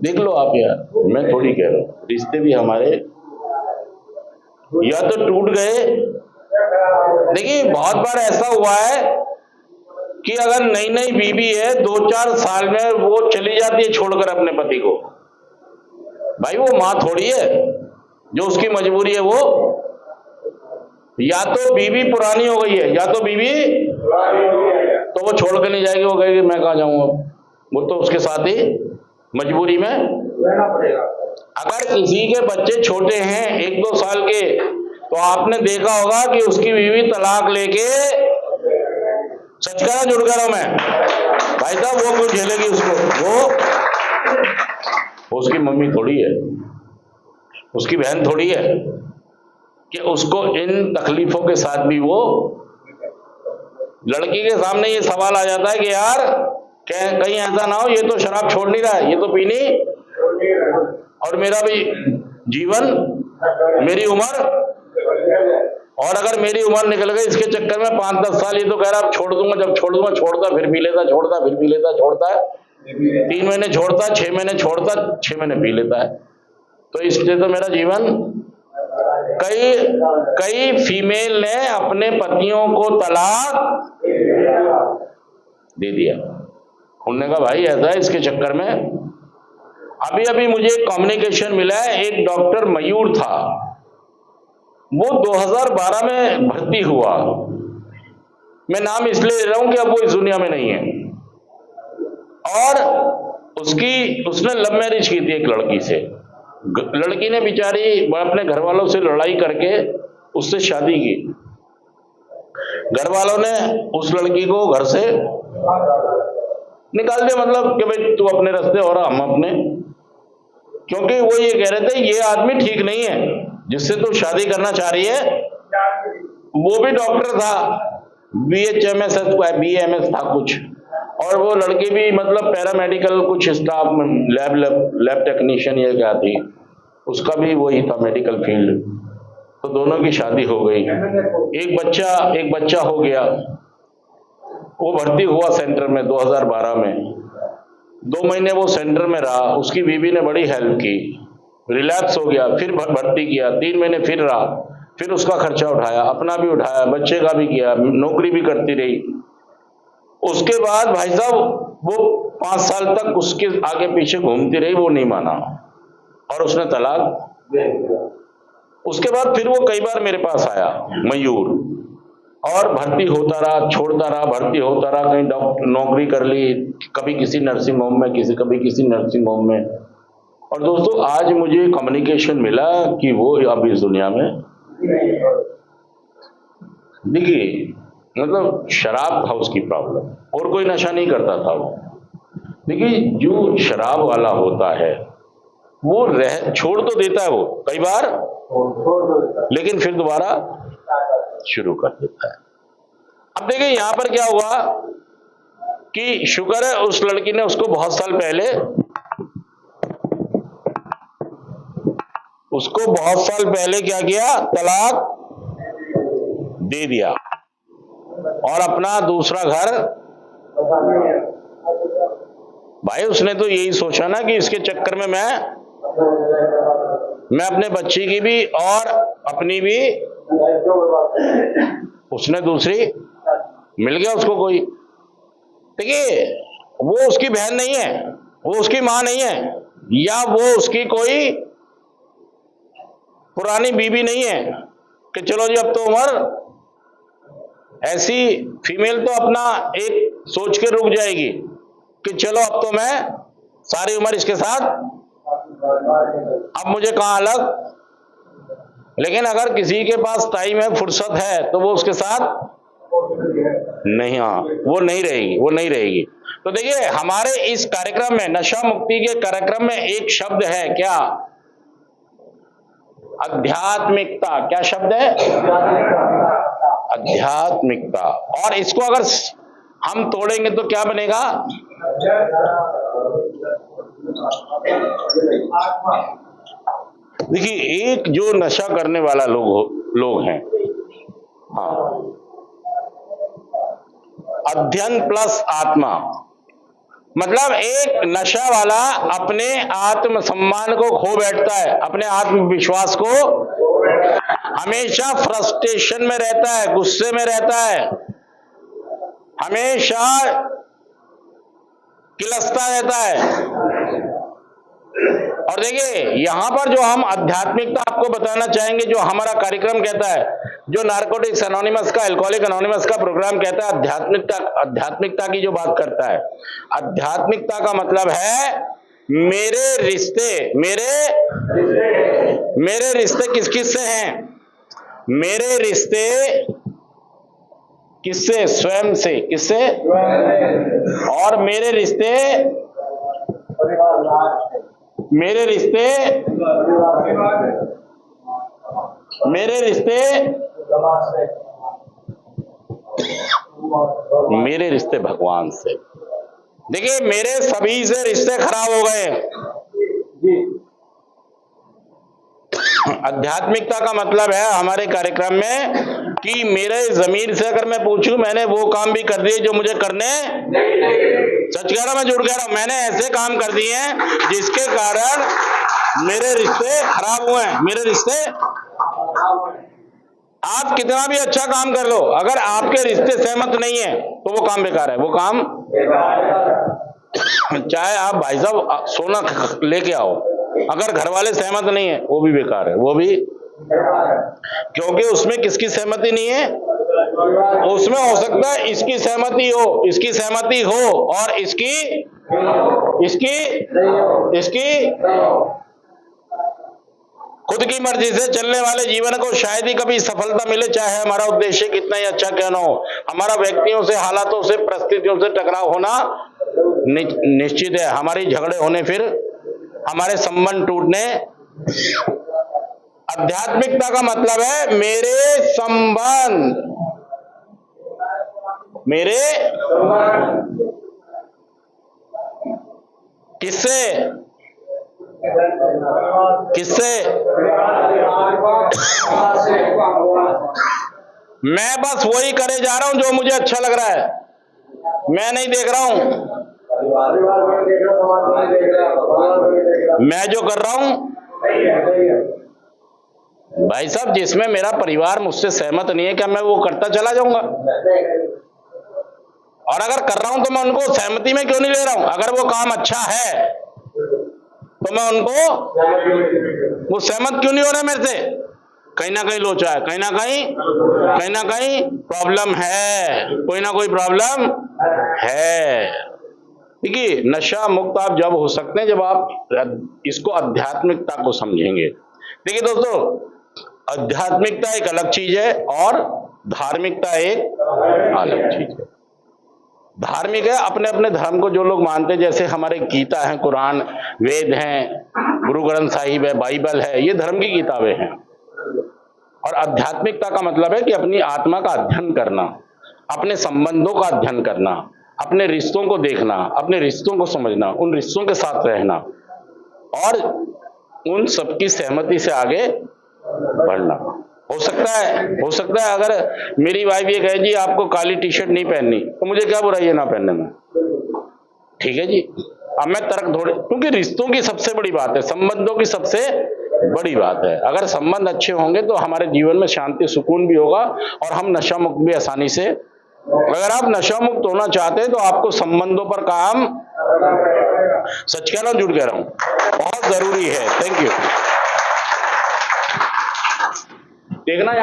देख लो आप यार, मैं थोड़ी कह रहा हूँ, रिश्ते भी हमारे या तो टूट गए। देखिए बहुत बार ऐसा हुआ है कि अगर नई नई बीवी है, 2-4 साल में वो चली जाती है छोड़कर अपने पति को, भाई वो मां थोड़ी है, जो उसकी मजबूरी है वो, या तो बीवी पुरानी हो गई है, या तो बीवी तो वो छोड़ के नहीं जाएगी, वो कहेगी मैं कहां जाऊंगा, वो तो उसके साथ ही मजबूरी में रहना पड़ेगा। अगर किसी के बच्चे छोटे हैं 1-2 साल के, तो आपने देखा होगा कि उसकी बीवी तलाक लेके, सच कह रहा जुड़ कह रहा हूं मैं भाई साहब, वो क्यों झेलेगी उसको, वो उसकी मम्मी थोड़ी है, उसकी बहन थोड़ी है कि उसको इन तकलीफों के साथ भी वो, लड़की के सामने ये सवाल आ जाता है कि यार कहीं ऐसा ना हो ये तो शराब छोड़ नहीं रहा है, ये तो पीनी, और मेरा भी जीवन, मेरी उम्र, और अगर मेरी उम्र निकल गई इसके चक्कर में 5-10 साल, ये तो कह रहा अब छोड़ दूंगा, जब छोड़ दूंगा, छोड़ता फिर पी लेता, छोड़ता फिर पी लेता, छोड़ता है 3 महीने छोड़ता, 6 महीने छोड़ता, 6 महीने पी लेता है। तो इसलिए तो मेरा जीवन, कई फीमेल ने अपने पतियों को तलाक दे दिया। उन्होंने कहा भाई ऐसा है, इसके चक्कर में अभी मुझे कम्युनिकेशन मिला है, एक डॉक्टर मयूर था, वो 2012 में भर्ती हुआ, मैं नाम इसलिए ले रहा हूं कि अब वो इस दुनिया में नहीं है, और उसने लव मैरिज की थी एक लड़की से, लड़की ने बेचारी अपने घर वालों से लड़ाई करके उससे शादी की, घर वालों ने उस लड़की को घर से निकाल दिया, मतलब कि भाई तू अपने रास्ते और हम अपने, क्योंकि वो ये कह रहे थे ये आदमी ठीक नहीं है जिससे तू शादी करना चाह रही है। वो भी डॉक्टर था, BHMS BAMS था कुछ, और वो लड़की भी मतलब पैरामेडिकल कुछ स्टाफ में, लैब टेक्नीशियन या क्या थी, उसका भी वही था मेडिकल फील्ड। तो दोनों की शादी हो गई, एक बच्चा हो गया। वो भर्ती हुआ सेंटर में 2012 में, 2 महीने वो सेंटर में रहा, उसकी बीवी ने बड़ी हेल्प की, रिलैक्स हो गया, फिर भर्ती किया, 3 महीने फिर रहा, फिर उसका खर्चा उठाया, अपना भी उठाया, बच्चे का भी किया, नौकरी भी करती रही। उसके बाद भाई साहब वो 5 साल तक उसके आगे पीछे घूमती रही, वो नहीं माना और उसने तलाक। उसके बाद फिर वो कई बार मेरे पास आया मयूर, और भर्ती होता रहा, छोड़ता रहा, भर्ती होता रहा, कहीं डॉक्टर नौकरी कर ली, कभी किसी नर्सिंग होम में, कभी किसी नर्सिंग होम में। और दोस्तों आज मुझे कम्युनिकेशन मिला कि वो अब इस दुनिया में, देखिए मतलब शराब था उसकी प्रॉब्लम, और कोई नशा नहीं करता था वो। देखिए जो शराब वाला होता है वो छोड़ तो देता है वो कई बार, लेकिन फिर दोबारा शुरू कर देता है। अब देखिए यहां पर क्या हुआ कि शुक्र है उस लड़की ने उसको बहुत साल पहले क्या किया, तलाक दे दिया और अपना दूसरा घर, भाई उसने तो यही सोचा ना कि इसके चक्कर में मैं अपने बच्ची की भी और अपनी भी, उसने दूसरी मिल गया उसको कोई। देखिए वो उसकी बहन नहीं है, वो उसकी मां नहीं है, या वो उसकी कोई पुरानी बीवी नहीं है कि चलो जी अब तो उम्र, ऐसी फीमेल तो अपना एक सोच के रुक जाएगी कि चलो अब तो मैं सारी उम्र इसके साथ, अब मुझे कहां अलग। लेकिन अगर किसी के पास टाइम है, फुर्सत है, तो वो उसके साथ नहीं, हाँ वो नहीं रहेगी। तो देखिए हमारे इस कार्यक्रम में, नशा मुक्ति के कार्यक्रम में एक शब्द है क्या, आध्यात्मिकता। क्या शब्द है, आध्यात्मिकता। और इसको अगर हम तोड़ेंगे तो क्या बनेगा, देखिए एक जो नशा करने वाला लोग हैं, हाँ, अध्ययन प्लस आत्मा, मतलब एक नशा वाला अपने आत्मसम्मान को खो बैठता है, अपने आत्मविश्वास को, हमेशा फ्रस्ट्रेशन में रहता है, गुस्से में रहता है, हमेशा किलसता रहता है। और देखिए यहां पर जो हम आध्यात्मिकता आपको बताना चाहेंगे, जो हमारा कार्यक्रम कहता है, जो नारकोटिक्स एनोनिमस का, अल्कोहलिक एनोनिमस का प्रोग्राम कहता है, आध्यात्मिकता की जो बात करता है, आध्यात्मिकता का मतलब है मेरे रिश्ते किस किस से हैं? मेरे रिश्ते किससे? स्वयं से। किससे? और मेरे रिश्ते मेरे रिश्ते भगवान से। देखिए मेरे सभी से रिश्ते खराब हो गए। आध्यात्मिकता का मतलब है हमारे कार्यक्रम में कि मेरे जमीर से अगर मैं पूछूं, मैंने वो काम भी कर दिए जो मुझे करने, सच कह रहा मैं झूठ कह रहा हूं, मैंने ऐसे काम कर दिए हैं जिसके कारण मेरे रिश्ते खराब हुए हैं। मेरे रिश्ते, आप कितना भी अच्छा काम कर लो, अगर आपके रिश्ते सहमत नहीं है तो वो काम बेकार है। वो काम चाहे आप भाई साहब सोना लेके आओ, अगर घर वाले सहमत नहीं है वो भी बेकार है। वो भी, क्योंकि उसमें किसकी सहमति नहीं है? उसमें हो सकता है इसकी सहमति हो, इसकी सहमति हो, और इसकी खुद की मर्जी से चलने वाले जीवन को शायद ही कभी सफलता मिले, चाहे हमारा उद्देश्य कितना ही अच्छा क्यों ना हो। हमारा व्यक्तियों से, हालातों से, परिस्थितियों से टकराव होना निश्चित है, हमारी झगड़े होने, फिर हमारे संबंध टूटने। आध्यात्मिकता का मतलब है मेरे संबंध, किससे? मैं बस वही करे जा रहा हूं जो मुझे अच्छा लग रहा है, मैं नहीं देख रहा हूं, मैं जो कर रहा हूं भाई साहब, जिसमें मेरा परिवार मुझसे सहमत नहीं है, क्या मैं वो करता चला जाऊंगा? और अगर कर रहा हूं तो मैं उनको सहमति में क्यों नहीं ले रहा हूं? अगर वो काम अच्छा है तो मैं उनको, वो सहमत क्यों नहीं हो रहा मेरे से? कहीं ना कहीं लोचा है, कहीं ना कहीं प्रॉब्लम है, कोई ना कोई प्रॉब्लम है। देखिए नशा मुक्त आप जब हो सकते हैं जब आप इसको आध्यात्मिकता को समझेंगे। देखिए दोस्तों, आध्यात्मिकता एक अलग चीज है और धार्मिकता एक अलग चीज है। धार्मिक है अपने अपने धर्म को जो लोग मानते हैं, जैसे हमारे गीता है, कुरान, वेद हैं, गुरु ग्रंथ साहिब है, बाइबल है, ये धर्म की किताबें हैं। और आध्यात्मिकता का मतलब है कि अपनी आत्मा का अध्ययन करना, अपने संबंधों का अध्ययन करना, अपने रिश्तों को देखना, अपने रिश्तों को समझना, उन रिश्तों के साथ रहना और उन सबकी सहमति से आगे बढ़ना। हो सकता है अगर मेरी वाइफ ये कहे जी आपको काली टी शर्ट नहीं पहननी, तो मुझे क्या बुराई है ना पहनने में, ठीक है जी। अब मैं तर्क थोड़े, क्योंकि रिश्तों की सबसे बड़ी बात है, संबंधों की सबसे बड़ी बात है। अगर संबंध अच्छे होंगे तो हमारे जीवन में शांति सुकून भी होगा और हम नशा मुक्त भी आसानी से। अगर आप नशा मुक्त होना चाहते हैं तो आपको संबंधों पर काम, सच कह रहा हूं झूठ कह रहा हूं, बहुत जरूरी है। Thank you. देखना